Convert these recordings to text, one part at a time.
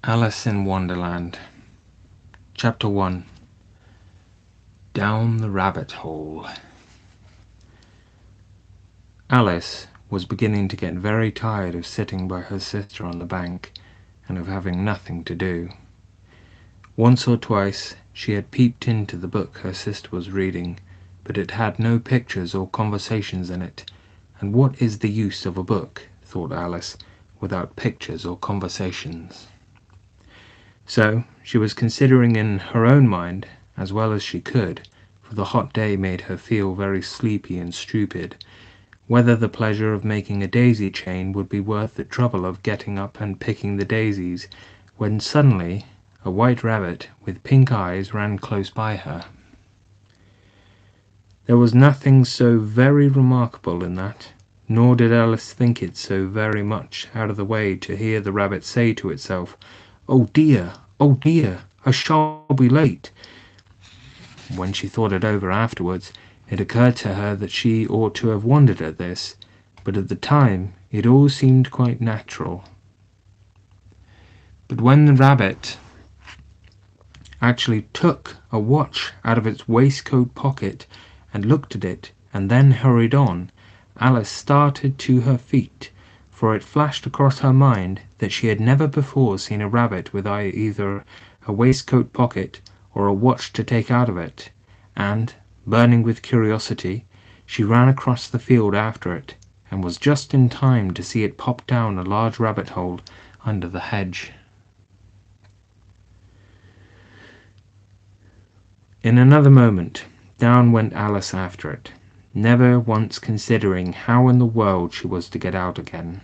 Alice in Wonderland. Chapter 1. Down the Rabbit Hole. Alice was beginning to get very tired of sitting by her sister on the bank and of having nothing to do. Once or twice she had peeped into the book her sister was reading, but it had no pictures or conversations in it, and what is the use of a book, thought Alice, without pictures or conversations? So she was considering in her own mind, as well as she could, for the hot day made her feel very sleepy and stupid, whether the pleasure of making a daisy chain would be worth the trouble of getting up and picking the daisies, when suddenly a white rabbit with pink eyes ran close by her. There was nothing so very remarkable in that, nor did Alice think it so very much out of the way to hear the rabbit say to itself, oh dear, I shall be late." When she thought it over afterwards, it occurred to her that she ought to have wondered at this, but at the time it all seemed quite natural. But when the rabbit actually took a watch out of its waistcoat pocket and looked at it and then hurried on, Alice started to her feet, for it flashed across her mind that she had never before seen a rabbit with either a waistcoat pocket or a watch to take out of it, and, burning with curiosity, she ran across the field after it, and was just in time to see it pop down a large rabbit hole under the hedge. In another moment, down went Alice after it, never once considering how in the world she was to get out again.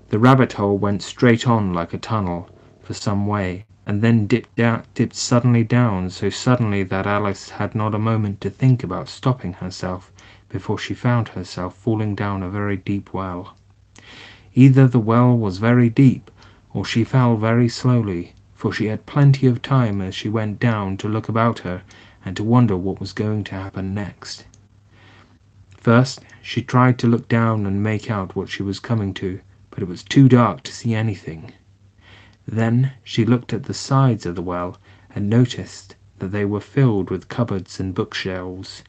The rabbit hole went straight on like a tunnel for some way, and then dipped suddenly down, so suddenly that Alice had not a moment to think about stopping herself before she found herself falling down a very deep well. Either the well was very deep, or she fell very slowly, for she had plenty of time as she went down to look about her and to wonder what was going to happen next. First she tried to look down and make out what she was coming to, but it was too dark to see anything. Then she looked at the sides of the well and noticed that they were filled with cupboards and bookshelves.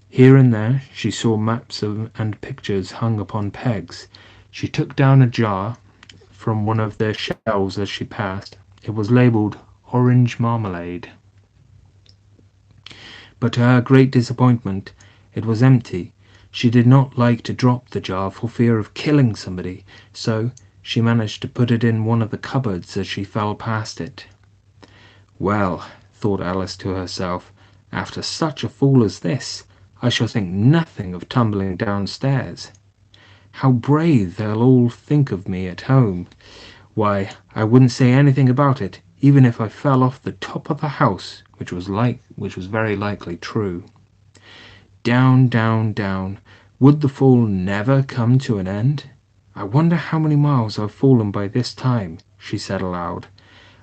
Here and there she saw maps and pictures hung upon pegs. She took down a jar from one of their shelves as she passed. It was labelled orange marmalade. But to her great disappointment, it was empty. She did not like to drop the jar for fear of killing somebody, so she managed to put it in one of the cupboards as she fell past it. Well, thought Alice to herself, after such a fall as this, I shall think nothing of tumbling downstairs. How brave they'll all think of me at home. Why, I wouldn't say anything about it, even if I fell off the top of the house, which was very likely true. Down, down, down. Would the fall never come to an end? I wonder how many miles I've fallen by this time, she said aloud.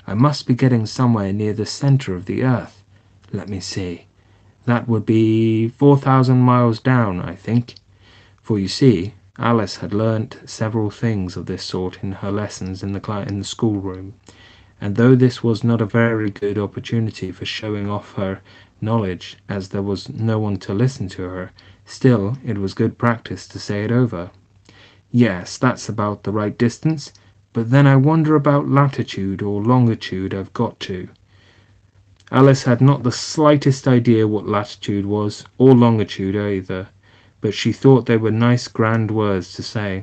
I must be getting somewhere near the center of the earth. Let me see. That would be 4,000 miles down, I think. For you see, Alice had learnt several things of this sort in her lessons in the schoolroom, and though this was not a very good opportunity for showing off her knowledge, as there was no one to listen to her, still it was good practice to say it over. Yes, that's about the right distance, but then I wonder about latitude or longitude I've got to. Alice had not the slightest idea what latitude was, or longitude either, but she thought they were nice grand words to say.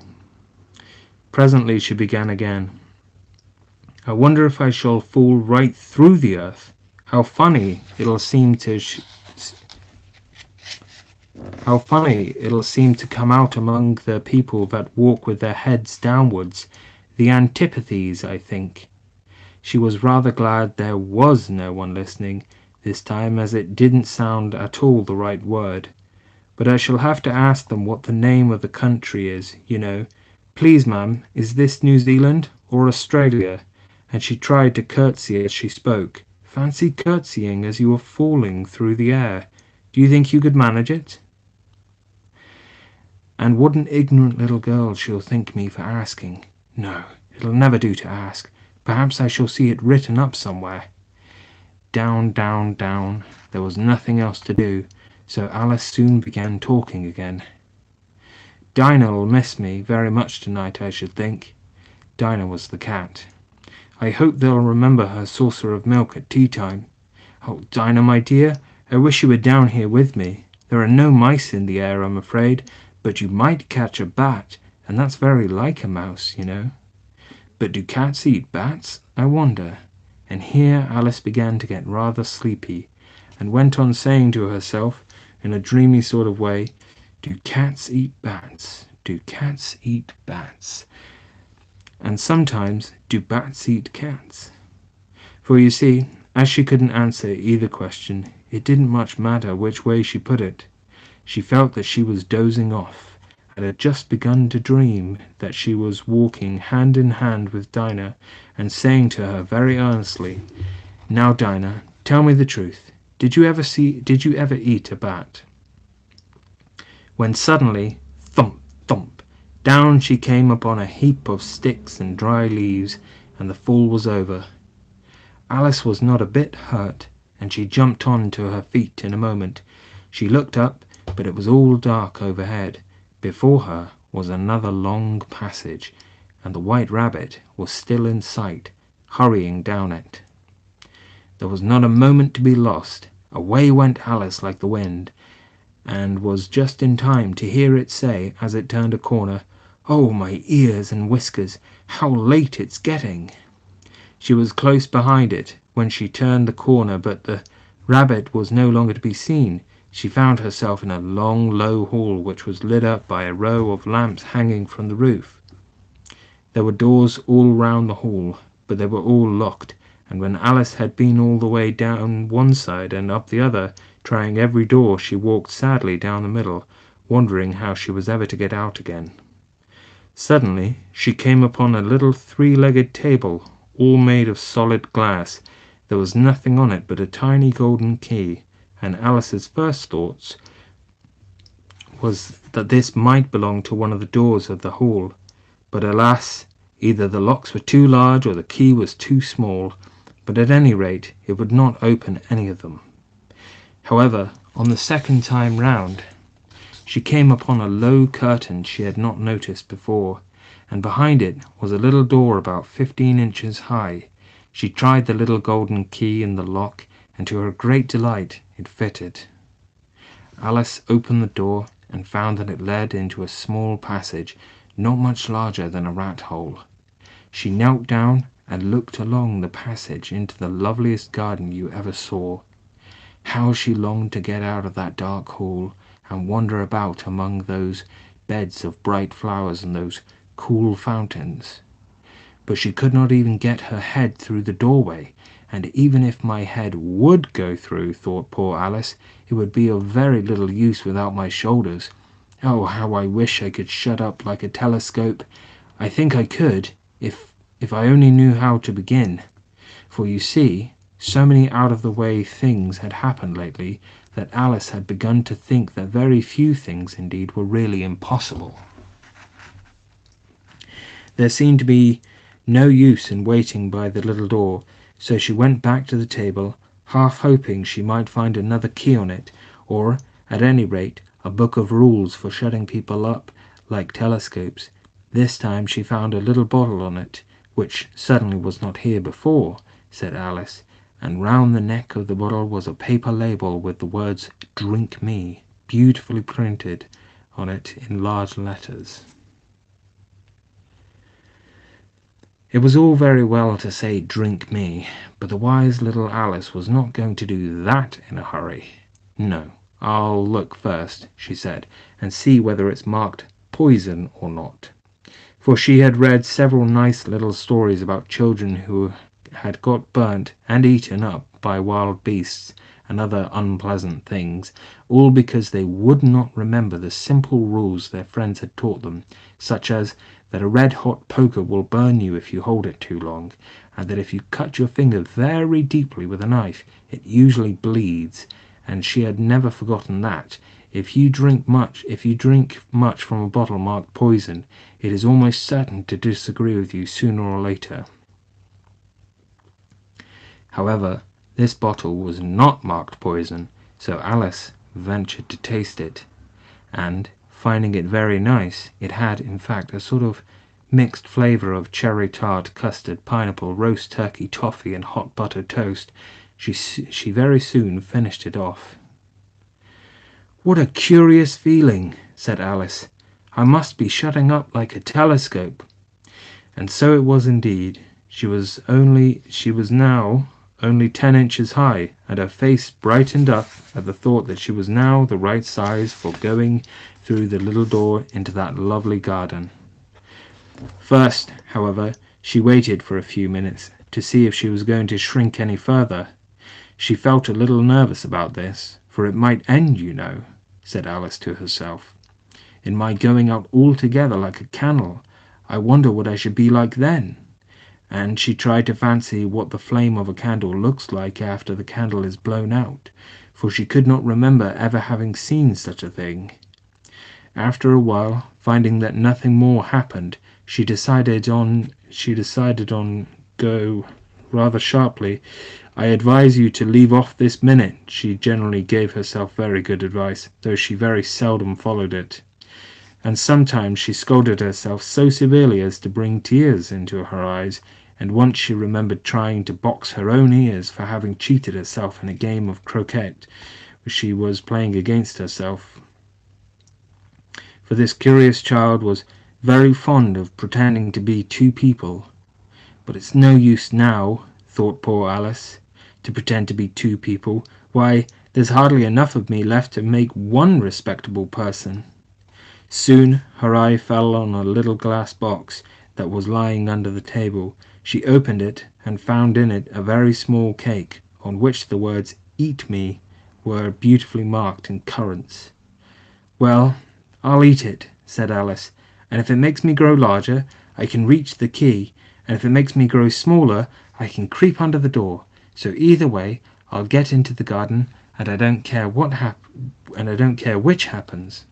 Presently she began again. I wonder if I shall fall right through the earth. How funny it'll seem to come out among the people that walk with their heads downwards. The antipathies, I think. She was rather glad there was no one listening this time, as it didn't sound at all the right word. But I shall have to ask them what the name of the country is, you know. Please, ma'am, is this New Zealand or Australia? And she tried to curtsy as she spoke. Fancy curtsying as you were falling through the air. Do you think you could manage it? And what an ignorant little girl she'll think me for asking. No, it'll never do to ask. Perhaps I shall see it written up somewhere. Down, down, down. There was nothing else to do, so Alice soon began talking again. Dinah'll miss me very much tonight, I should think. Dinah was the cat. I hope they'll remember her saucer of milk at tea time. Oh, Dinah, my dear, I wish you were down here with me. There are no mice in the air, I'm afraid, but you might catch a bat, and that's very like a mouse, you know. But do cats eat bats, I wonder? And here Alice began to get rather sleepy, and went on saying to herself, in a dreamy sort of way, do cats eat bats? Do cats eat bats? And sometimes, do bats eat cats? For you see, as she couldn't answer either question, it didn't much matter which way she put it. She felt that she was dozing off, and had just begun to dream that she was walking hand in hand with Dinah, and saying to her very earnestly, "Now, Dinah, tell me the truth. Did you ever eat a bat?" When suddenly, thump, thump, down she came upon a heap of sticks and dry leaves, and the fall was over. Alice was not a bit hurt, and she jumped on to her feet in a moment. She looked up, but it was all dark overhead. Before her was another long passage, and the White Rabbit was still in sight, hurrying down it. There was not a moment to be lost. Away went Alice like the wind, and was just in time to hear it say, as it turned a corner, "Oh, my ears and whiskers, how late it's getting!" She was close behind it when she turned the corner, but the rabbit was no longer to be seen. She found herself in a long, low hall, which was lit up by a row of lamps hanging from the roof. There were doors all round the hall, but they were all locked, and when Alice had been all the way down one side and up the other, trying every door, she walked sadly down the middle, wondering how she was ever to get out again. Suddenly she came upon a little three-legged table, all made of solid glass. There was nothing on it but a tiny golden key, and Alice's first thoughts was that this might belong to one of the doors of the hall. But alas, either the locks were too large or the key was too small, but at any rate it would not open any of them. However, on the second time round, she came upon a low curtain she had not noticed before, and behind it was a little door about 15 inches high. She tried the little golden key in the lock, and to her great delight it fitted. Alice opened the door and found that it led into a small passage, not much larger than a rat hole. She knelt down and looked along the passage into the loveliest garden you ever saw. How she longed to get out of that dark hall and wander about among those beds of bright flowers and those cool fountains. But she could not even get her head through the doorway, and even if my head would go through, thought poor Alice, it would be of very little use without my shoulders. Oh, how I wish I could shut up like a telescope. I think I could, if I only knew how to begin. For you see, so many out-of-the-way things had happened lately that Alice had begun to think that very few things indeed were really impossible. There seemed to be no use in waiting by the little door, so she went back to the table, half hoping she might find another key on it, or, at any rate, a book of rules for shutting people up like telescopes. This time she found a little bottle on it, which certainly was not here before, said Alice, and round the neck of the bottle was a paper label with the words "Drink Me" beautifully printed on it in large letters. It was all very well to say "drink me," but the wise little Alice was not going to do that in a hurry. "No, I'll look first," she said, "and see whether it's marked poison or not." For she had read several nice little stories about children who had got burnt and eaten up by wild beasts and other unpleasant things, all because they would not remember the simple rules their friends had taught them, such as that a red-hot poker will burn you if you hold it too long, and that if you cut your finger very deeply with a knife, it usually bleeds, and she had never forgotten that. If you drink much from a bottle marked poison, it is almost certain to disagree with you sooner or later. However, this bottle was not marked poison, so Alice ventured to taste it, and, finding it very nice, it had, in fact, a sort of mixed flavour of cherry tart, custard, pineapple, roast turkey, toffee, and hot buttered toast. She very soon finished it off. "What a curious feeling," said Alice. "I must be shutting up like a telescope." And so it was indeed. She was now only 10 inches high, and her face brightened up at the thought that she was now the right size for going through the little door into that lovely garden. First, however, she waited for a few minutes to see if she was going to shrink any further. She felt a little nervous about this, for it might end, you know, said Alice to herself, in my going out altogether like a candle. I wonder what I should be like then. And she tried to fancy what the flame of a candle looks like after the candle is blown out, for she could not remember ever having seen such a thing. After a while, finding that nothing more happened, she decided on go rather sharply. "I advise you to leave off this minute." She generally gave herself very good advice, though she very seldom followed it. And sometimes she scolded herself so severely as to bring tears into her eyes, and once she remembered trying to box her own ears for having cheated herself in a game of croquet which she was playing against herself. For this curious child was very fond of pretending to be two people. But it's no use now, thought poor Alice, to pretend to be two people. Why, there's hardly enough of me left to make one respectable person. Soon her eye fell on a little glass box that was lying under the table. She opened it and found in it a very small cake, on which the words "Eat me" were beautifully marked in currants. "Well, I'll eat it," said Alice, "and if it makes me grow larger, I can reach the key, and if it makes me grow smaller, I can creep under the door. So either way, I'll get into the garden, and I don't care which happens."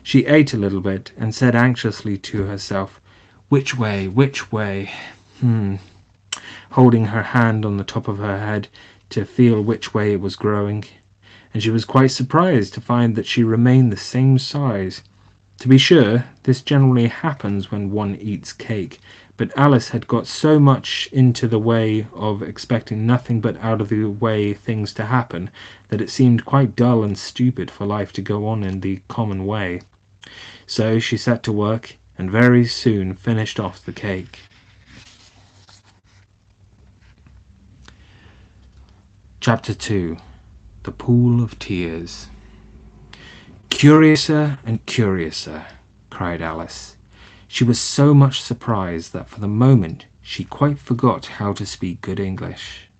She ate a little bit and said anxiously to herself, "Which way, which way?" Holding her hand on the top of her head to feel which way it was growing, and she was quite surprised to find that she remained the same size. To be sure, this generally happens when one eats cake, but Alice had got so much into the way of expecting nothing but out of the way things to happen that it seemed quite dull and stupid for life to go on in the common way. So she set to work and very soon finished off the cake. Chapter 2. The Pool of Tears. "Curiouser and curiouser," cried Alice. She was so much surprised that for the moment she quite forgot how to speak good English.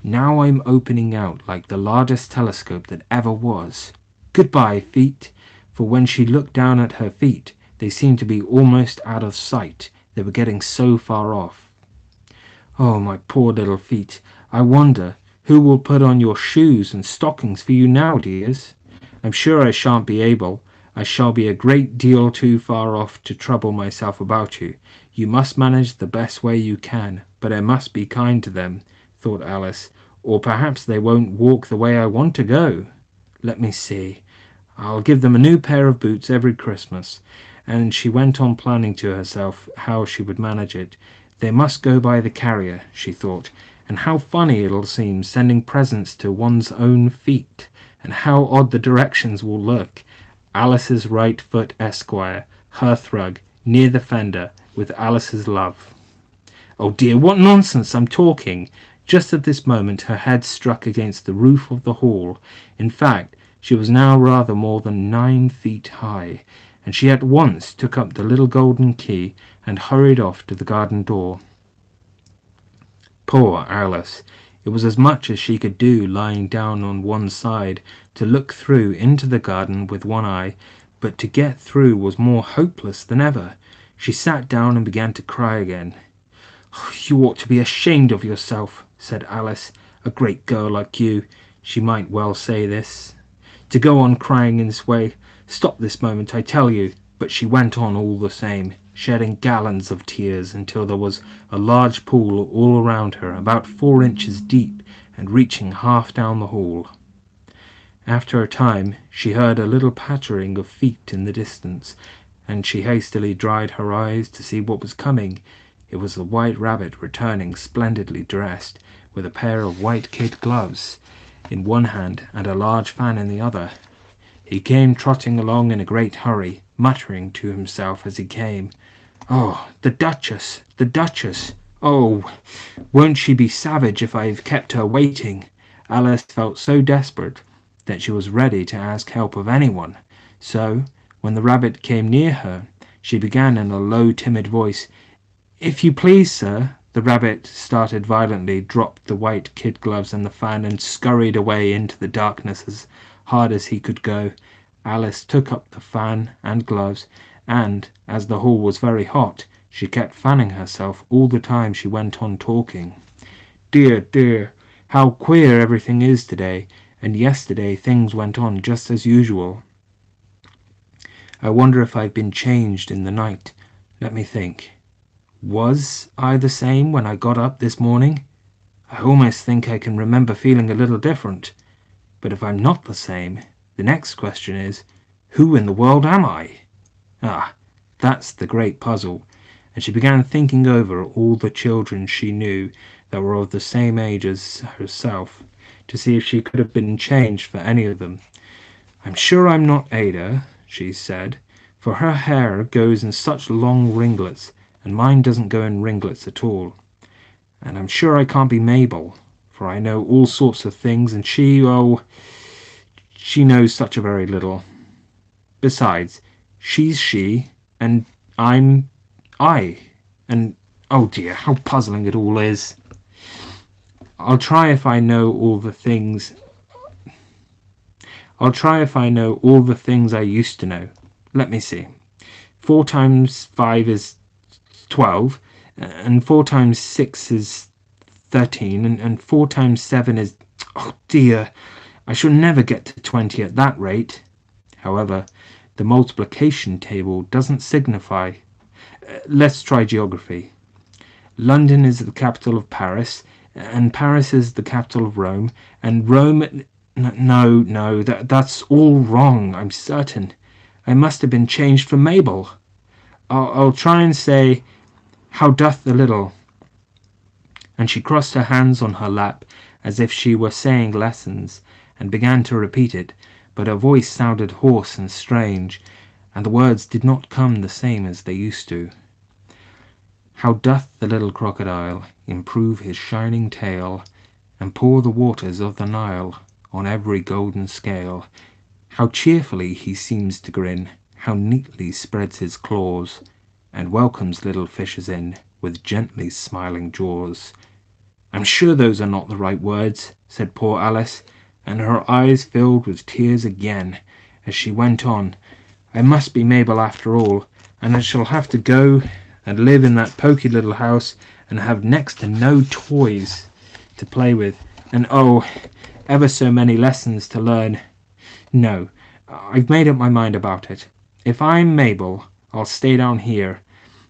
"Now I'm opening out like the largest telescope that ever was. Goodbye, feet." For when she looked down at her feet, they seemed to be almost out of sight, they were getting so far off. "Oh, my poor little feet, I wonder who will put on your shoes and stockings for you now, dears? I'm sure I shan't be able. I shall be a great deal too far off to trouble myself about you. You must manage the best way you can, but I must be kind to them," thought Alice, "or perhaps they won't walk the way I want to go. Let me see. I'll give them a new pair of boots every Christmas." And she went on planning to herself how she would manage it. "They must go by the carrier," she thought, "and how funny it'll seem sending presents to one's own feet, and how odd the directions will look. Alice's right foot, Esquire, hearthrug, near the fender, with Alice's love." "Oh dear, what nonsense I'm talking!" Just at this moment her head struck against the roof of the hall. In fact, she was now rather more than 9 feet high, and she at once took up the little golden key and hurried off to the garden door. Poor Alice! It was as much as she could do, lying down on one side, to look through into the garden with one eye, but to get through was more hopeless than ever. She sat down and began to cry again. "Oh, you ought to be ashamed of yourself," said Alice. "A great girl like you," she might well say this, "to go on crying in this way. Stop this moment, I tell you." But she went on all the same. shedding gallons of tears until there was a large pool all around her, about 4 inches deep and reaching half down the hall. After a time she heard a little pattering of feet in the distance, and she hastily dried her eyes to see what was coming. It was the White Rabbit returning, splendidly dressed, with a pair of white kid gloves in one hand and a large fan in the other. He came trotting along in a great hurry, muttering to himself as he came, "Oh, the Duchess! The Duchess! Oh, won't she be savage if I've kept her waiting?" Alice felt so desperate that she was ready to ask help of anyone. So, when the rabbit came near her, she began in a low, timid voice, "If you please, sir." The rabbit started violently, dropped the white kid gloves and the fan, and scurried away into the darkness as hard as he could go. Alice took up the fan and gloves, and, as the hall was very hot, she kept fanning herself all the time she went on talking. "Dear, dear, how queer everything is today, and yesterday things went on just as usual. I wonder if I've been changed in the night. Let me think. Was I the same when I got up this morning? I almost think I can remember feeling a little different. But if I'm not the same, the next question is, who in the world am I? Ah, that's the great puzzle." And she began thinking over all the children she knew that were of the same age as herself, to see if she could have been changed for any of them. "I'm sure I'm not Ada," she said, "for her hair goes in such long ringlets, and mine doesn't go in ringlets at all. And I'm sure I can't be Mabel, for I know all sorts of things, and she knows such a very little. Besides, she's she, and I'm I, and oh dear, how puzzling it all is. I'll try if I know all the things I used to know. Let me see. 4 times 5 is 12, and 4 times 6 is 13, and 4 times 7 is... Oh dear, I shall never get to 20 at that rate. However, the multiplication table doesn't signify. Let's try geography. London is the capital of Paris, and Paris is the capital of Rome, and Rome... No, that's all wrong, I'm certain. I must have been changed for Mabel. I'll try and say, how doth the little... And she crossed her hands on her lap as if she were saying lessons, and began to repeat it, but her voice sounded hoarse and strange, and the words did not come the same as they used to. How doth the little crocodile improve his shining tail, and pour the waters of the Nile on every golden scale? How cheerfully he seems to grin, how neatly spreads his claws, and welcomes little fishes in with gently smiling jaws. I'm sure those are not the right words, said poor Alice, and her eyes filled with tears again as she went on. I must be Mabel after all, and I shall have to go and live in that poky little house and have next to no toys to play with, and oh, ever so many lessons to learn. No, I've made up my mind about it. If I'm Mabel, I'll stay down here.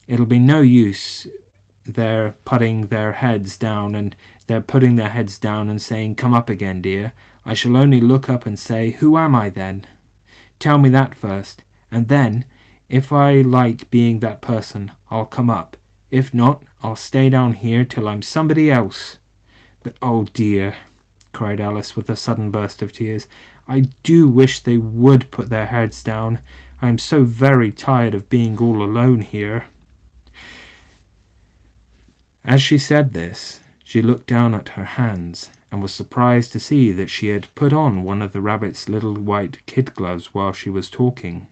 It'll be no use they're putting their heads down and saying, come up again, dear. I shall only look up and say, who am I then? Tell me that first, and then, if I like being that person, I'll come up. If not, I'll stay down here till I'm somebody else. But oh dear, cried Alice with a sudden burst of tears, I do wish they would put their heads down. I am so very tired of being all alone here. As she said this, she looked down at her hands, and was surprised to see that she had put on one of the rabbit's little white kid gloves while she was talking.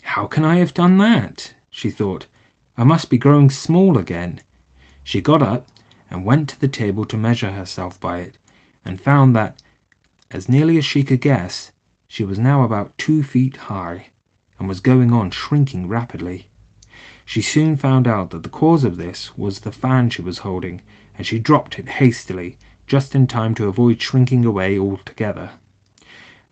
How can I have done that? She thought. I must be growing small again. She got up and went to the table to measure herself by it, and found that, as nearly as she could guess, she was now about 2 feet high, and was going on shrinking rapidly. She soon found out that the cause of this was the fan she was holding, and she dropped it hastily, just in time to avoid shrinking away altogether.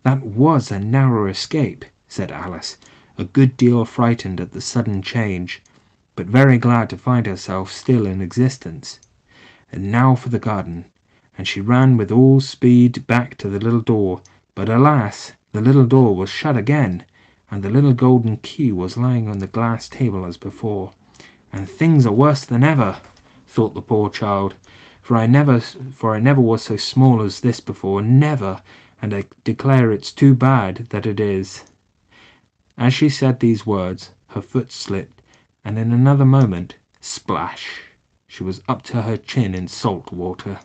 That was a narrow escape, said Alice. a good deal frightened at the sudden change, but very glad to find herself still in existence. And now for the garden, and she ran with all speed back to the little door, but alas, the little door was shut again, and the little golden key was lying on the glass table as before. And things are worse than ever, thought the poor child, for I never was so small as this before, never, and I declare it's too bad that it is. As she said these words, her foot slipped, and in another moment, splash, she was up to her chin in salt water.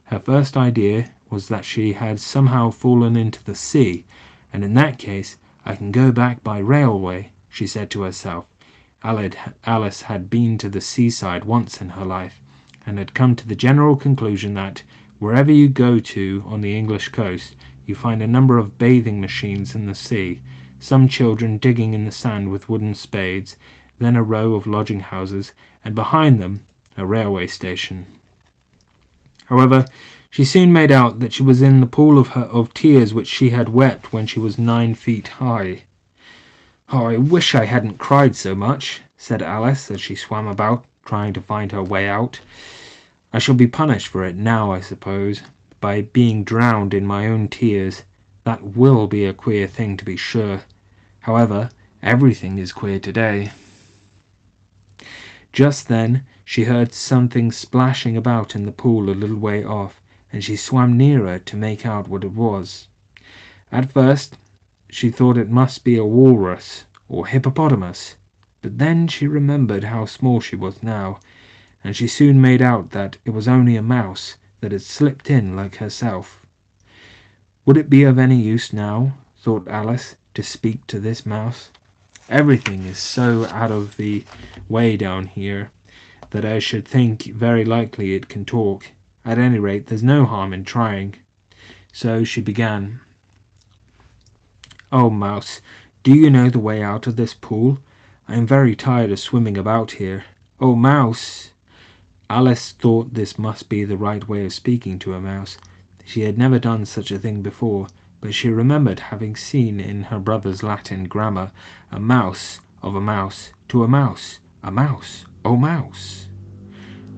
Her first idea was that she had somehow fallen into the sea, and in that case I can go back by railway, she said to herself. Alice had been to the seaside once in her life, and had come to the general conclusion that wherever you go to on the English coast, you find a number of bathing machines in the sea, some children digging in the sand with wooden spades, then a row of lodging houses, and behind them a railway station. However, she soon made out that she was in the pool of tears which she had wept when she was 9 feet high. "Oh, I wish I hadn't cried so much," said Alice as she swam about, trying to find her way out. "I shall be punished for it now, I suppose, by being drowned in my own tears. That will be a queer thing, to be sure. However, everything is queer today." Just then she heard something splashing about in the pool a little way off, and she swam nearer to make out what it was. At first she thought it must be a walrus or hippopotamus, but then she remembered how small she was now, and she soon made out that it was only a mouse that had slipped in like herself. Would it be of any use now, thought Alice, to speak to this mouse? Everything is so out of the way down here that I should think very likely it can talk. At any rate, there's no harm in trying. So she began. "Oh, mouse, do you know the way out of this pool? I am very tired of swimming about here. Oh, mouse!" Alice thought this must be the right way of speaking to a mouse. She had never done such a thing before, but she remembered having seen in her brother's Latin grammar a mouse of a mouse to a mouse, oh mouse.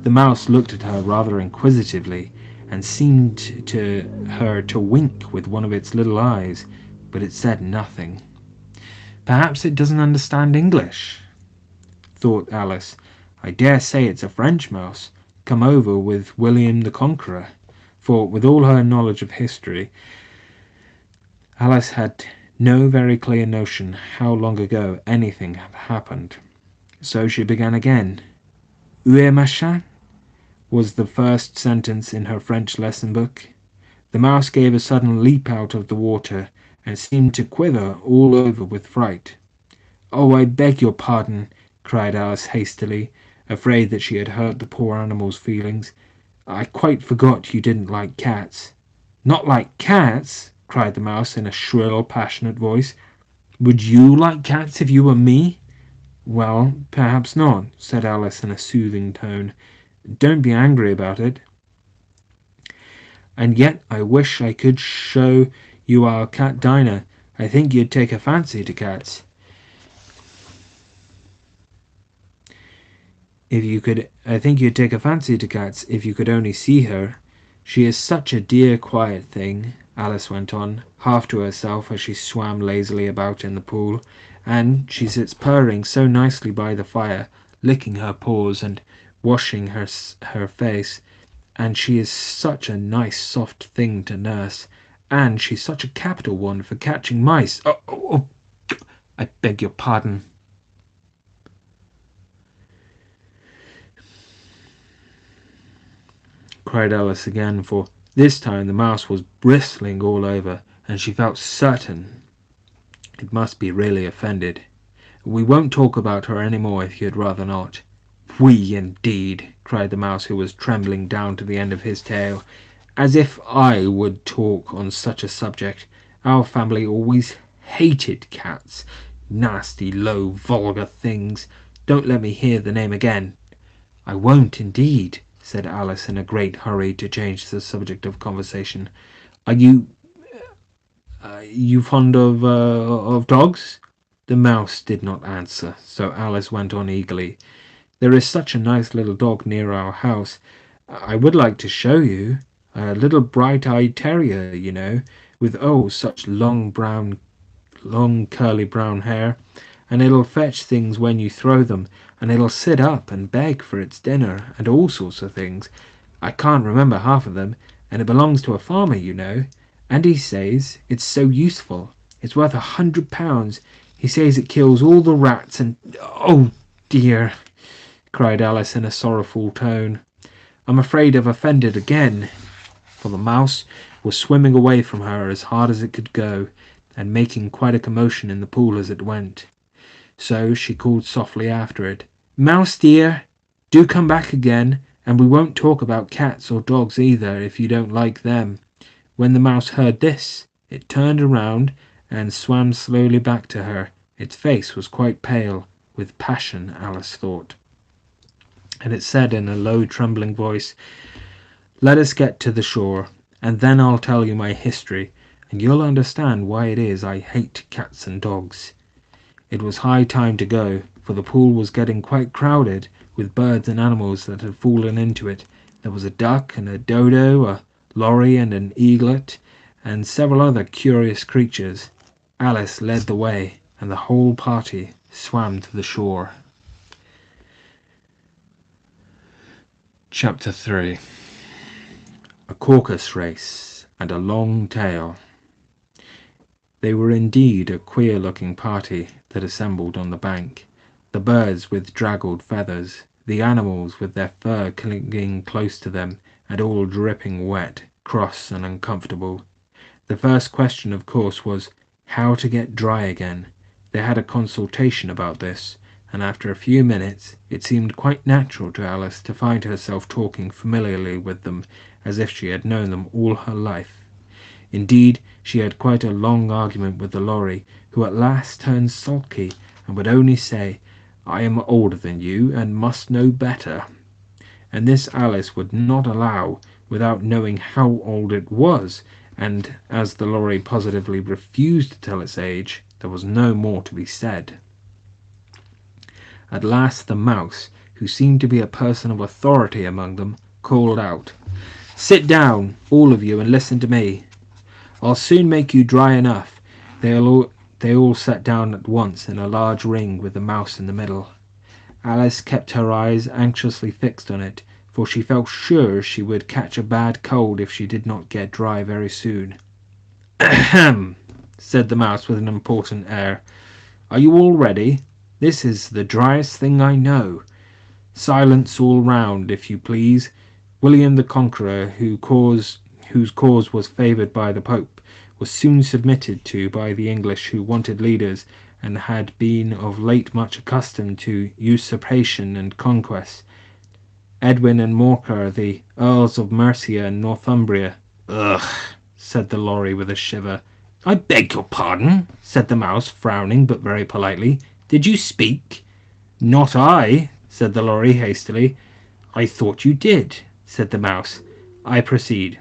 The mouse looked at her rather inquisitively, and seemed to her to wink with one of its little eyes, but it said nothing. "Perhaps it doesn't understand English," thought Alice. "I dare say it's a French mouse, come over with William the Conqueror," for with all her knowledge of history, Alice had no very clear notion how long ago anything had happened. So she began again. "Où est machin?" was the first sentence in her French lesson book. The mouse gave a sudden leap out of the water, and seemed to quiver all over with fright. "Oh, I beg your pardon," cried Alice hastily, afraid that she had hurt the poor animal's feelings. "I quite forgot you didn't like cats." "Not like cats?" cried the mouse in a shrill, passionate voice. "Would you like cats if you were me?" "Well, perhaps not," said Alice in a soothing tone. "Don't be angry about it. And yet I wish I could show you our cat Dinah. I think you'd take a fancy to cats. If you could only see her. She is such a dear quiet thing," Alice went on, half to herself as she swam lazily about in the pool, "and she sits purring so nicely by the fire, licking her paws and washing her face, and she is such a nice soft thing to nurse, and she's such a capital one for catching mice. Oh, I beg your pardon." cried Alice again, for this time the mouse was bristling all over, and she felt certain it must be really offended. "We won't talk about her any more if you'd rather not." "We, indeed!" cried the mouse, who was trembling down to the end of his tail. "As if I would talk on such a subject. Our family always hated cats. Nasty, low, vulgar things. Don't let me hear the name again." "I won't, indeed," said Alice in a great hurry to change the subject of conversation. "Are you fond of dogs?" The mouse did not answer, so Alice went on eagerly. "There is such a nice little dog near our house. I would like to show you. A little bright-eyed terrier, you know, with such long curly brown hair. And it'll fetch things when you throw them, and it'll sit up and beg for its dinner, and all sorts of things. I can't remember half of them, and it belongs to a farmer, you know. And he says it's so useful. It's worth £100. He says it kills all the rats and... Oh, dear!" cried Alice in a sorrowful tone. "I'm afraid I've offended again," for the mouse was swimming away from her as hard as it could go, and making quite a commotion in the pool as it went. So she called softly after it, "Mouse dear, do come back again, and we won't talk about cats or dogs either, if you don't like them." When the mouse heard this, it turned around and swam slowly back to her. Its face was quite pale, with passion, Alice thought. And it said in a low, trembling voice, "Let us get to the shore, and then I'll tell you my history, and you'll understand why it is I hate cats and dogs." It was high time to go, for the pool was getting quite crowded with birds and animals that had fallen into it. There was a duck and a dodo, a lorry and an eaglet, and several other curious creatures. Alice led the way, and the whole party swam to the shore. Chapter 3. A Caucus Race and a Long Tail. They were indeed a queer-looking party that assembled on the bank, the birds with draggled feathers, the animals with their fur clinging close to them, and all dripping wet, cross and uncomfortable. The first question, of course, was how to get dry again. They had a consultation about this, and after a few minutes it seemed quite natural to Alice to find herself talking familiarly with them, as if she had known them all her life. Indeed, she had quite a long argument with the lorry, who at last turned sulky, and would only say, "I am older than you, and must know better." And this Alice would not allow, without knowing how old it was, and as the lorry positively refused to tell its age, there was no more to be said. At last the mouse, who seemed to be a person of authority among them, called out, "Sit down, all of you, and listen to me. I'll soon make you dry enough." They all sat down at once in a large ring with the mouse in the middle. Alice kept her eyes anxiously fixed on it, for she felt sure she would catch a bad cold if she did not get dry very soon. "Ahem!" said the mouse with an important air. "Are you all ready? This is the driest thing I know. Silence all round, if you please. William the Conqueror, whose cause was favoured by the Pope, was soon submitted to by the English, who wanted leaders, and had been of late much accustomed to usurpation and conquest. Edwin and Morcar, the Earls of Mercia and Northumbria." "Ugh!" said the lorry with a shiver. "I beg your pardon," said the mouse, frowning but very politely. "Did you speak?" "Not I," said the lorry hastily. "I thought you did," said the mouse. "I proceed.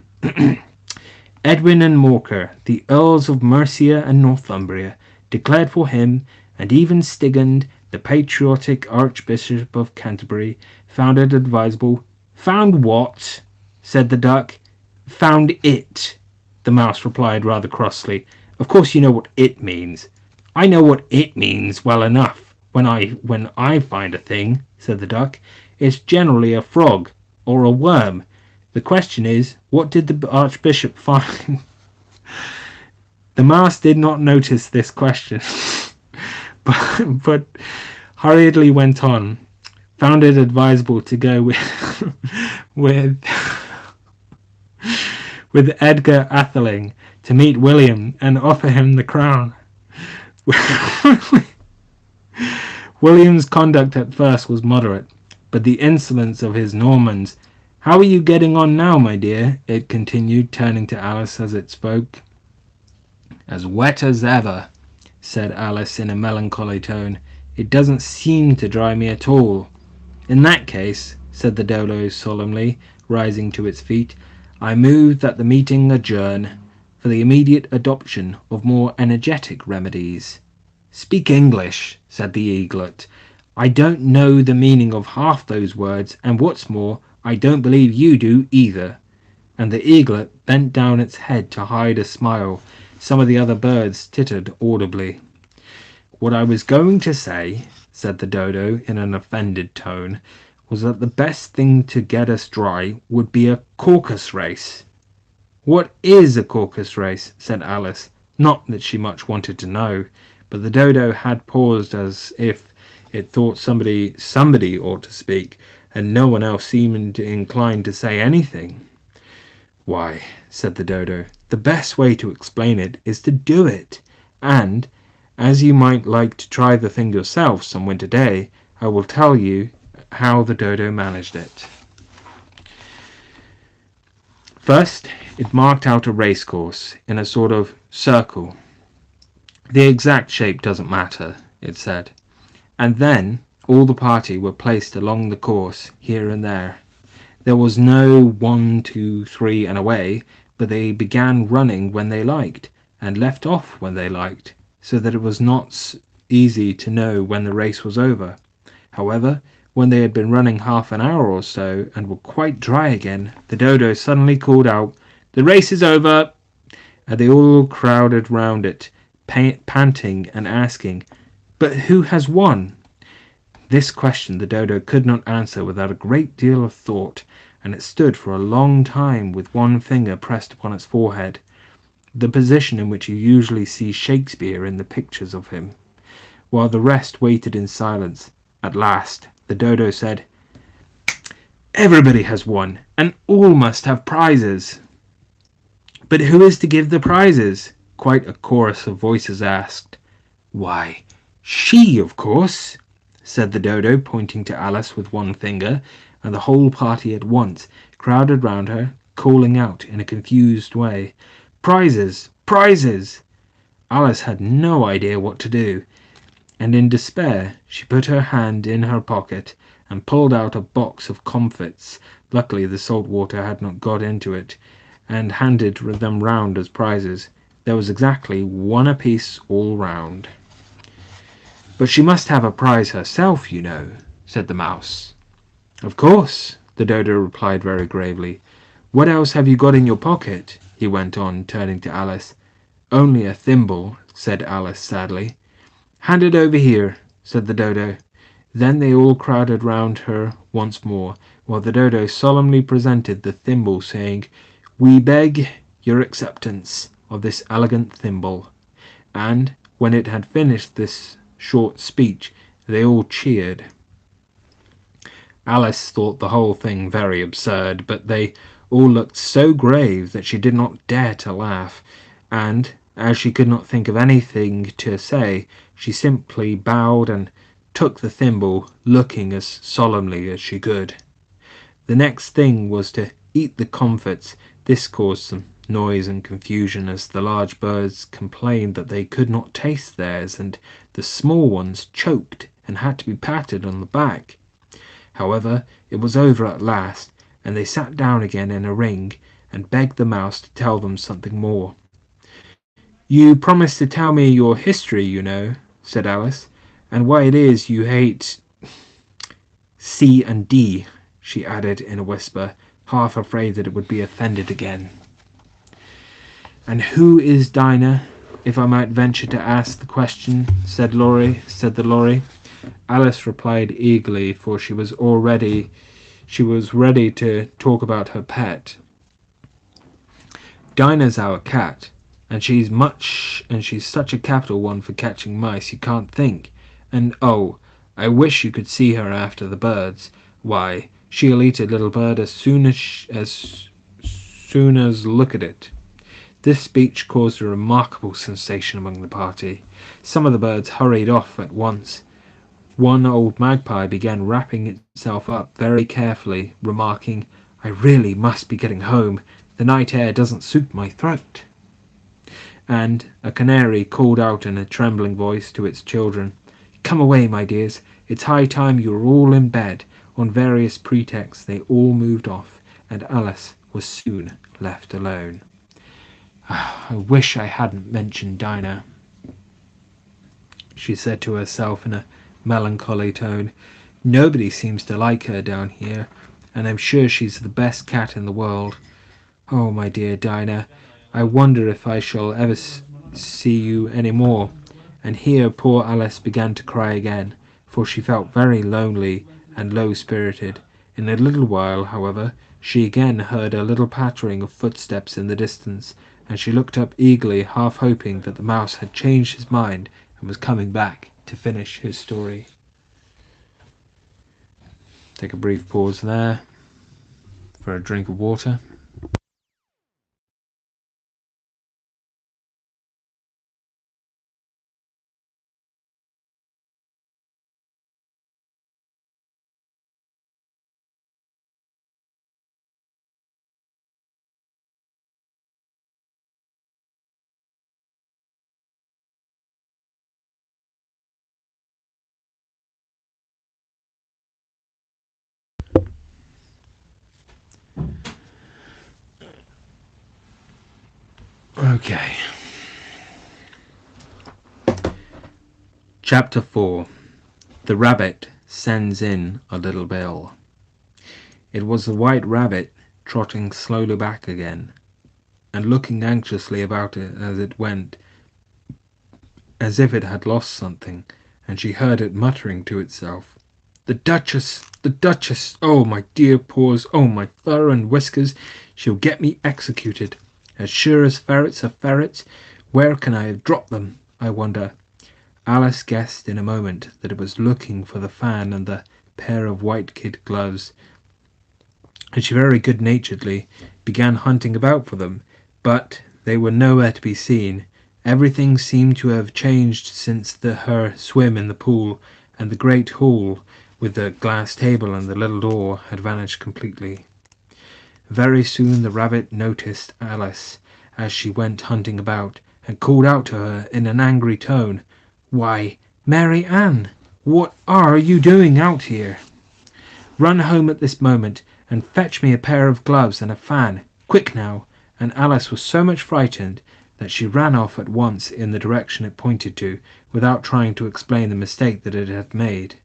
Edwin and Morcar, the Earls of Mercia and Northumbria, declared for him, and even Stigand, the patriotic Archbishop of Canterbury, found it advisable—" "Found what?" said the duck. "Found it," the mouse replied rather crossly. "Of course you know what it means." "I know what it means well enough when I find a thing," said the duck. "It's generally a frog or a worm. The question is, what did the Archbishop find?" The mouse did not notice this question, but hurriedly went on. "Found it advisable to go with Edgar Atheling to meet William and offer him the crown. William's conduct at first was moderate, but the insolence of his Normans— How are you getting on now, my dear?" it continued, turning to Alice as it spoke. "As wet as ever," said Alice in a melancholy tone. "It doesn't seem to dry me at all." "In that case," said the dodo solemnly, rising to its feet, "I move that the meeting adjourn, for the immediate adoption of more energetic remedies." "Speak English," said the eaglet. "I don't know the meaning of half those words, and what's more, I don't believe you do either." And the eaglet bent down its head to hide a smile. Some of the other birds tittered audibly. "What I was going to say," said the dodo in an offended tone, "was that the best thing to get us dry would be a caucus race." "What is a caucus race?" said Alice. Not that she much wanted to know, but the dodo had paused as if it thought somebody ought to speak, and no one else seemed inclined to say anything. "Why," said the dodo, "the best way to explain it is to do it. And, as you might like to try the thing yourself some winter day, I will tell you how the dodo managed it. First, it marked out a race course in a sort of circle. The exact shape doesn't matter, it said. And then all the party were placed along the course, here and there. There was no 1, 2, 3 and away, but they began running when they liked, and left off when they liked, so that it was not easy to know when the race was over. However, when they had been running half an hour or so, and were quite dry again, the dodo suddenly called out, "The race is over!" And they all crowded round it, panting and asking, "But who has won?" This question the dodo could not answer without a great deal of thought, and it stood for a long time with one finger pressed upon its forehead, the position in which you usually see Shakespeare in the pictures of him, while the rest waited in silence. At last the dodo said, "Everybody has won, and all must have prizes." "But who is to give the prizes?" quite a chorus of voices asked. "Why, she, of course," said the dodo, pointing to Alice with one finger, and the whole party at once crowded round her, calling out in a confused way, "Prizes! Prizes!" Alice had no idea what to do, and in despair she put her hand in her pocket and pulled out a box of comfits. Luckily the salt water had not got into it, and handed them round as prizes. There was exactly one apiece all round. "But she must have a prize herself, you know," said the mouse. "Of course," the dodo replied very gravely. "What else have you got in your pocket?" he went on, turning to Alice. "Only a thimble," said Alice sadly. "Hand it over here," said the dodo. Then they all crowded round her once more, while the dodo solemnly presented the thimble, saying, "We beg your acceptance of this elegant thimble." And when it had finished this short speech, they all cheered. Alice thought the whole thing very absurd, but they all looked so grave that she did not dare to laugh, and, as she could not think of anything to say, she simply bowed and took the thimble, looking as solemnly as she could. The next thing was to eat the comfits. This caused some noise and confusion, as the large birds complained that they could not taste theirs, and the small ones choked and had to be patted on the back. However, it was over at last, and they sat down again in a ring and begged the mouse to tell them something more. "You promised to tell me your history, you know," said Alice, "and why it is you hate C and D," she added in a whisper, half afraid that it would be offended again. "And who is Dinah, if I might venture to ask the question?" said the Lorry. Alice replied eagerly, for she was ready to talk about her pet. "Dinah's our cat, and she's such a capital one for catching mice you can't think. And oh, I wish you could see her after the birds. Why, she'll eat a little bird as soon as look at it." This speech caused a remarkable sensation among the party. Some of the birds hurried off at once. One old magpie began wrapping itself up very carefully, remarking, "I really must be getting home. The night air doesn't suit my throat." And a canary called out in a trembling voice to its children, "Come away, my dears. It's high time you were all in bed." On various pretexts they all moved off, and Alice was soon left alone. I wish I hadn't mentioned Dinah. she said to herself in a melancholy tone. Nobody seems to like her down here, and I'm sure she's the best cat in the world. Oh, my dear Dinah, I wonder if I shall ever see you any more. And here poor Alice began to cry again, for she felt very lonely and low-spirited. In a little while, however, she again heard a little pattering of footsteps in the distance, and she looked up eagerly, half hoping that the mouse had changed his mind and was coming back to finish his story. Take a brief pause there for a drink of water. Okay. Chapter 4. The Rabbit Sends in a Little Bill. It was the White Rabbit trotting slowly back again, and looking anxiously about it as it went, as if it had lost something, and she heard it muttering to itself, "The Duchess! The Duchess! Oh, my dear paws! Oh, my fur and whiskers! She'll get me executed! As sure as ferrets are ferrets! Where can I have dropped them, I wonder?" Alice guessed in a moment that it was looking for the fan and the pair of white kid gloves, and she very good-naturedly began hunting about for them, but they were nowhere to be seen. Everything seemed to have changed since her swim in the pool, and the great hall, with the glass table and the little door, had vanished completely. Very soon the rabbit noticed Alice as she went hunting about, and called out to her in an angry tone, "Why, Mary Ann, what are you doing out here? Run home at this moment, and fetch me a pair of gloves and a fan, quick now!" And Alice was so much frightened that she ran off at once in the direction it pointed to, without trying to explain the mistake that it had made.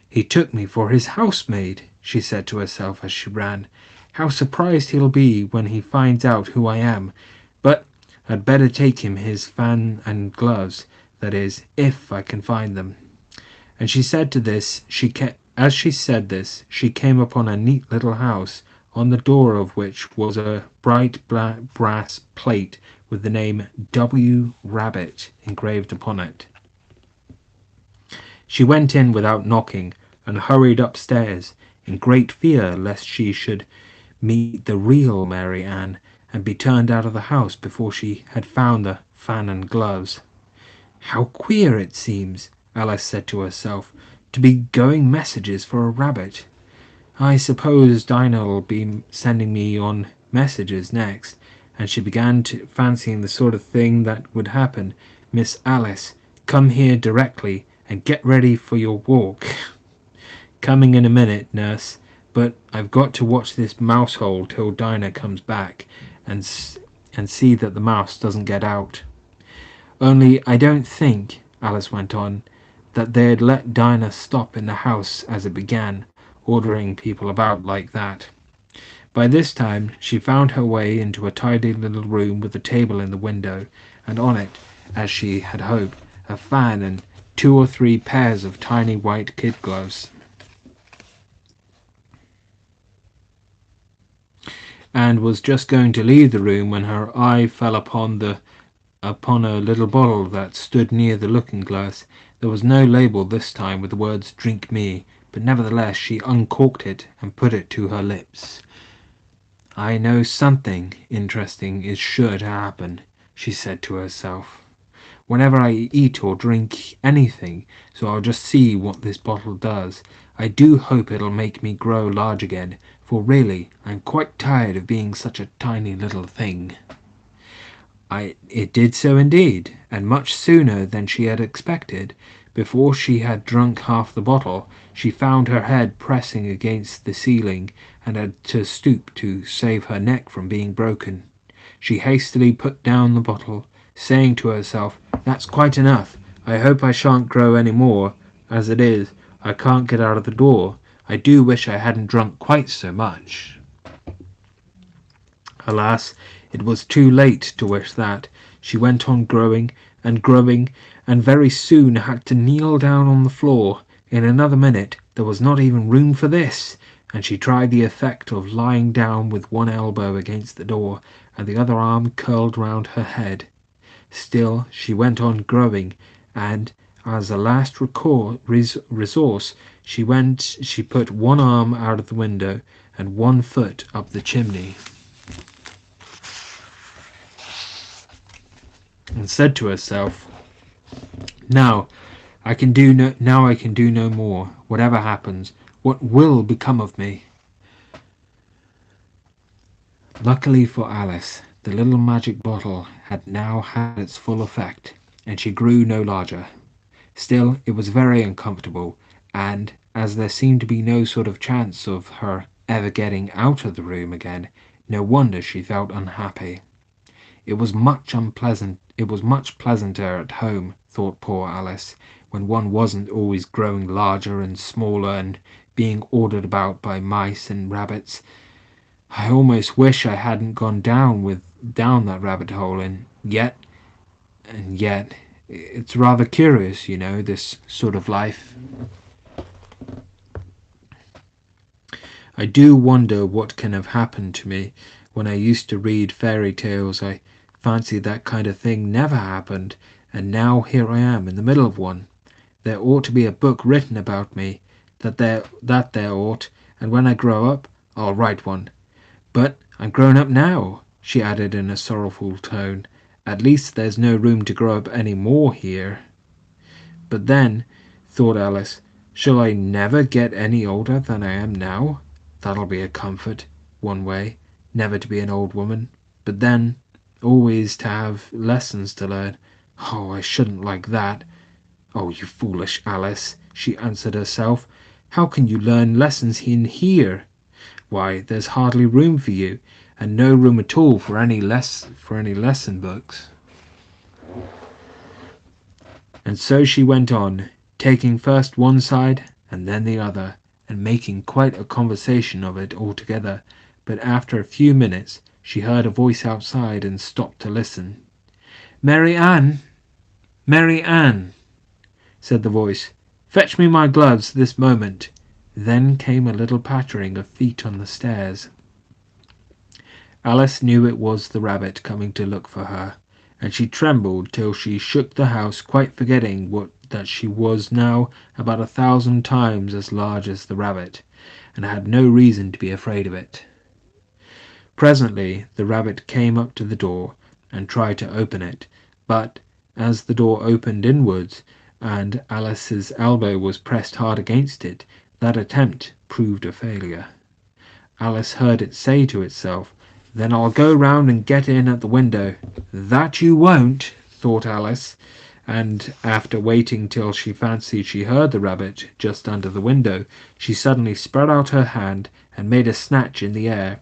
"He took me for his housemaid," she said to herself as she ran. "How surprised he'll be when he finds out who I am! But I'd better take him his fan and gloves, that is, if I can find them." And as she said this, she came upon a neat little house, on the door of which was a bright brass plate with the name W. Rabbit engraved upon it. She went in without knocking, and hurried upstairs, in great fear lest she should meet the real Mary Ann, and be turned out of the house before she had found the fan and gloves. "How queer it seems," Alice said to herself, "to be going messages for a rabbit. I suppose Dinah'll be sending me on messages next." And she began fancying the sort of thing that would happen. "Miss Alice, come here directly, and get ready for your walk." "Coming in a minute, nurse, but I've got to watch this mouse hole till Dinah comes back, and see that the mouse doesn't get out. Only I don't think," Alice went on, "that they'd let Dinah stop in the house as it began, ordering people about like that." By this time she found her way into a tidy little room with a table in the window, and on it, as she had hoped, a fan and 2 or 3 pairs of tiny white kid gloves. And was just going to leave the room when her eye fell upon a little bottle that stood near the looking-glass. There was no label this time with the words "Drink me," but nevertheless she uncorked it and put it to her lips. "I know something interesting is sure to happen," she said to herself, "whenever I eat or drink anything, so I'll just see what this bottle does. I do hope it'll make me grow large again, for really I'm quite tired of being such a tiny little thing." It did so indeed, and much sooner than she had expected. Before she had drunk half the bottle, she found her head pressing against the ceiling, and had to stoop to save her neck from being broken. She hastily put down the bottle, saying to herself, "That's quite enough. I hope I shan't grow any more. As it is, I can't get out of the door. I do wish I hadn't drunk quite so much." Alas, it was too late to wish that. She went on growing, and very soon had to kneel down on the floor. In another minute there was not even room for this, and she tried the effect of lying down with one elbow against the door and the other arm curled round her head. Still she went on growing, and as a last resource she put one arm out of the window and one foot up the chimney, and said to herself, now I can do no more. Whatever happens, what will become of me?" Luckily for Alice, the little magic bottle had now had its full effect, and she grew no larger. Still, it was very uncomfortable, and as there seemed to be no sort of chance of her ever getting out of the room again, no wonder she felt unhappy. It was much pleasanter at home, thought poor Alice, when one wasn't always growing larger and smaller and being ordered about by mice and rabbits. "I almost wish I hadn't gone down that rabbit hole, and yet it's rather curious, this sort of life. I do wonder what can have happened to me. When I used to read fairy tales, I fancied that kind of thing never happened, and now here I am in the middle of one. There ought to be a book written about me, that there ought, and when I grow up, I'll write one. But I'm grown up now," she added in a sorrowful tone. "At least there's no room to grow up any more here." "But then," thought Alice, "shall I never get any older than I am now? That'll be a comfort, one way, never to be an old woman, but then always to have lessons to learn. Oh, I shouldn't like that. Oh, you foolish Alice," she answered herself, "how can you learn lessons in here? Why, there's hardly room for you, and no room at all for any lesson books." And so she went on, taking first one side and then the other, and making quite a conversation of it altogether. But after a few minutes she heard a voice outside and stopped to listen. "Mary Ann, Mary Ann," said the voice, "fetch me my gloves this moment." Then came a little pattering of feet on the stairs. Alice knew it was the rabbit coming to look for her, and she trembled till she shook the house, quite forgetting that she was now about 1,000 times as large as the rabbit, and had no reason to be afraid of it. Presently the rabbit came up to the door and tried to open it, but as the door opened inwards, and Alice's elbow was pressed hard against it, that attempt proved a failure. Alice heard it say to itself, "Then I'll go round and get in at the window." "That you won't," thought Alice, and after waiting till she fancied she heard the rabbit just under the window, she suddenly spread out her hand and made a snatch in the air.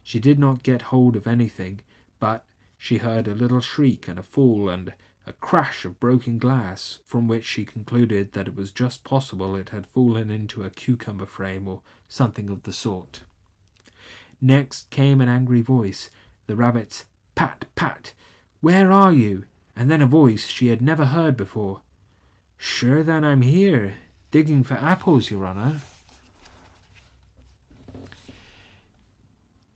She did not get hold of anything, but she heard a little shriek and a fall and a crash of broken glass, from which she concluded that it was just possible it had fallen into a cucumber frame or something of the sort. Next came an angry voice, the rabbit's "Pat, pat, where are you?" and then a voice she had never heard before. "Sure then I'm here, digging for apples, your honour."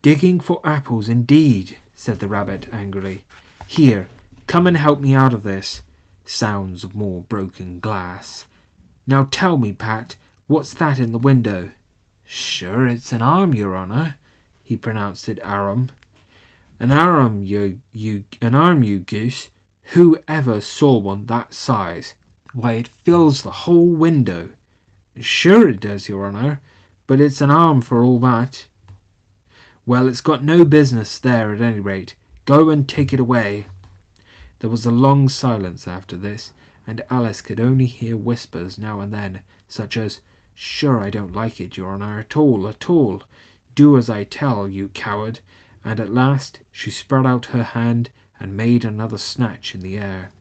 "Digging for apples, indeed," said the rabbit angrily. "Here, come and help me out of this." Sounds of more broken glass. "Now tell me, Pat, what's that in the window?" "Sure, it's an arm, your honour." He pronounced it arum. "An arm, you goose. Who ever saw one that size? Why, it fills the whole window." "Sure it does, your honour, but it's an arm for all that." "Well, it's got no business there at any rate. Go and take it away." There was a long silence after this, and Alice could only hear whispers now and then, such as, "Sure I don't like it, your honour, at all, at all. Do as I tell, you coward." And at last she spread out her hand and made another snatch in the air.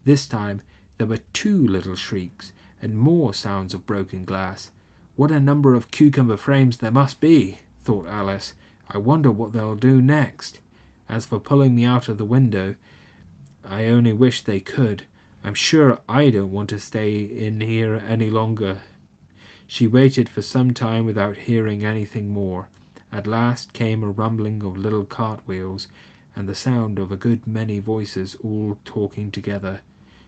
This time There were 2 little shrieks, and more sounds of broken glass. "What a number of cucumber frames there must be," thought Alice. "I wonder what they'll do next. As for pulling me out of the window, I only wish they could. I'm sure I don't want to stay in here any longer." She waited for some time without hearing anything more. At last came a rumbling of little cartwheels, and the sound of a good many voices all talking together.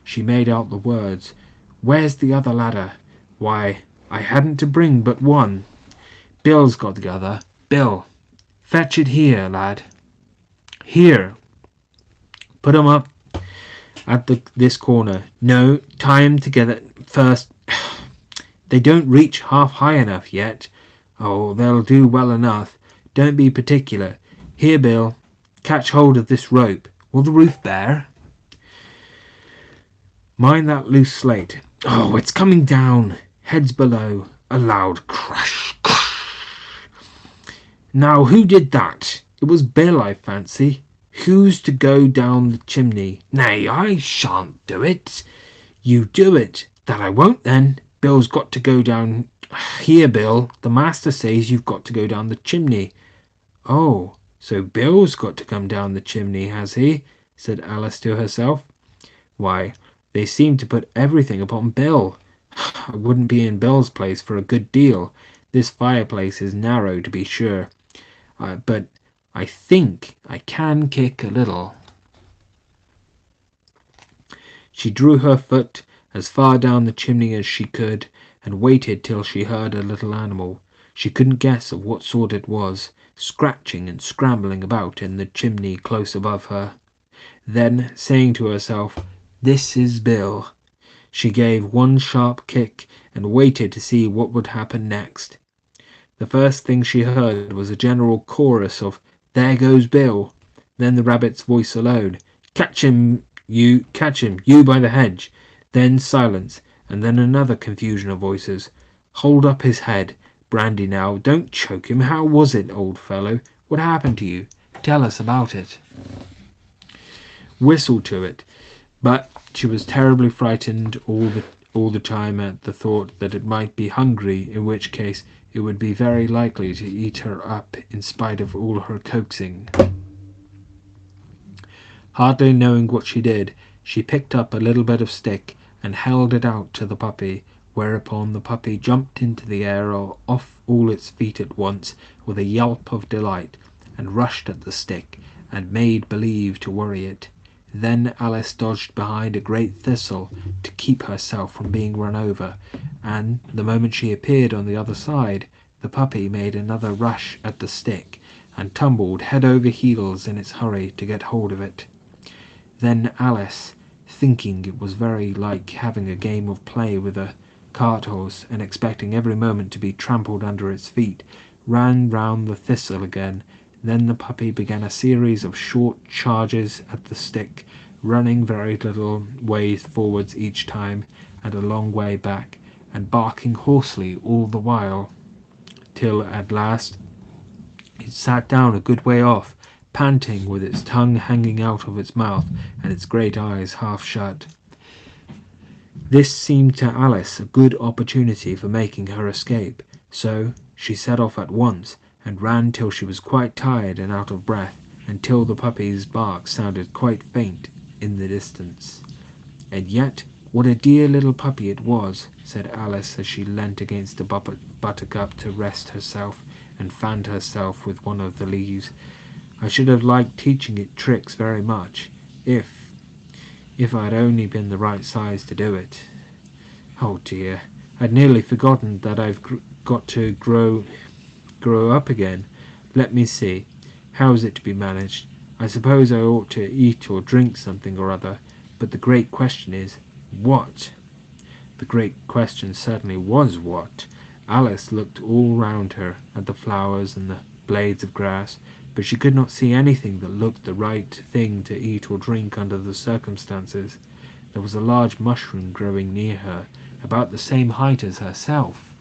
She made out the words, "Where's the other ladder? Why, I hadn't to bring but one. Bill's got the other. Bill, fetch it here, lad. Here, put 'em up at this corner. No, tie 'em together first. They don't reach half high enough yet. Oh, they'll do well enough. Don't be particular. Here, Bill, catch hold of this rope. Will the roof bear? Mind that loose slate. Oh, it's coming down. Heads below. A loud crash. Now, who did that? It was Bill, I fancy. Who's to go down the chimney? Nay, I shan't do it. You do it. That I won't, then. Bill's got to go down. Here, Bill, the master says you've got to go down the chimney. Oh, so Bill's got to come down the chimney, has he? Said Alice to herself. Why, they seem to put everything upon Bill. I wouldn't be in Bill's place for a good deal. This fireplace is narrow, to be sure. But I think I can kick a little. She drew her foot as far down the chimney as she could, and waited till she heard a little animal. She couldn't guess of what sort it was, scratching and scrambling about in the chimney close above her. Then, saying to herself, "This is Bill," she gave one sharp kick and waited to see what would happen next. The first thing she heard was a general chorus of "There goes Bill." Then the rabbit's voice alone, catch him, you by the hedge." Then silence, and then another confusion of voices. "Hold up his head, Brandy, now, don't choke him. How was it, old fellow? What happened to you? Tell us about it." Whistle to it. But she was terribly frightened all the time at the thought that it might be hungry, in which case it would be very likely to eat her up in spite of all her coaxing. Hardly knowing what she did, she picked up a little bit of stick and held it out to the puppy, whereupon the puppy jumped into the air off all its feet at once with a yelp of delight, and rushed at the stick, and made believe to worry it. Then Alice dodged behind a great thistle to keep herself from being run over, and the moment she appeared on the other side, the puppy made another rush at the stick, and tumbled head over heels in its hurry to get hold of it. Then Alice, thinking it was very like having a game of play with a cart horse, and expecting every moment to be trampled under its feet, ran round the thistle again. Then the puppy began a series of short charges at the stick, running very little way forwards each time, and a long way back, and barking hoarsely all the while, till at last it sat down a good way off, panting, with its tongue hanging out of its mouth, and its great eyes half shut. This seemed to Alice a good opportunity for making her escape, so she set off at once, and ran till she was quite tired and out of breath, until the puppy's bark sounded quite faint in the distance. "And yet, what a dear little puppy it was," said Alice as she leant against a buttercup to rest herself, and fanned herself with one of the leaves. "I should have liked teaching it tricks very much, if I'd only been the right size to do it. Oh dear, I'd nearly forgotten that I've got to grow up again. Let me see, how is it to be managed? I suppose I ought to eat or drink something or other, but the great question is, what?" The great question certainly was what. Alice looked all round her, at the flowers and the blades of grass, but she could not see anything that looked the right thing to eat or drink under the circumstances. There was a large mushroom growing near her, about the same height as herself,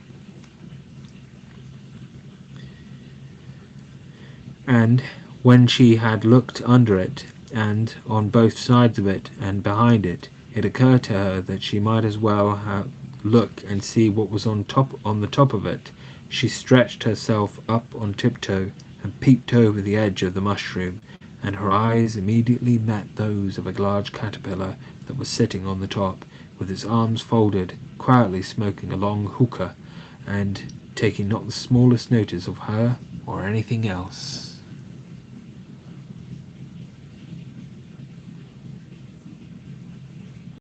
and when she had looked under it, and on both sides of it and behind it, It occurred to her that she might as well look and see what was on the top of it. She stretched herself up on tiptoe and peeped over the edge of the mushroom, and her eyes immediately met those of a large caterpillar that was sitting on the top, with its arms folded, quietly smoking a long hookah, and taking not the smallest notice of her or anything else.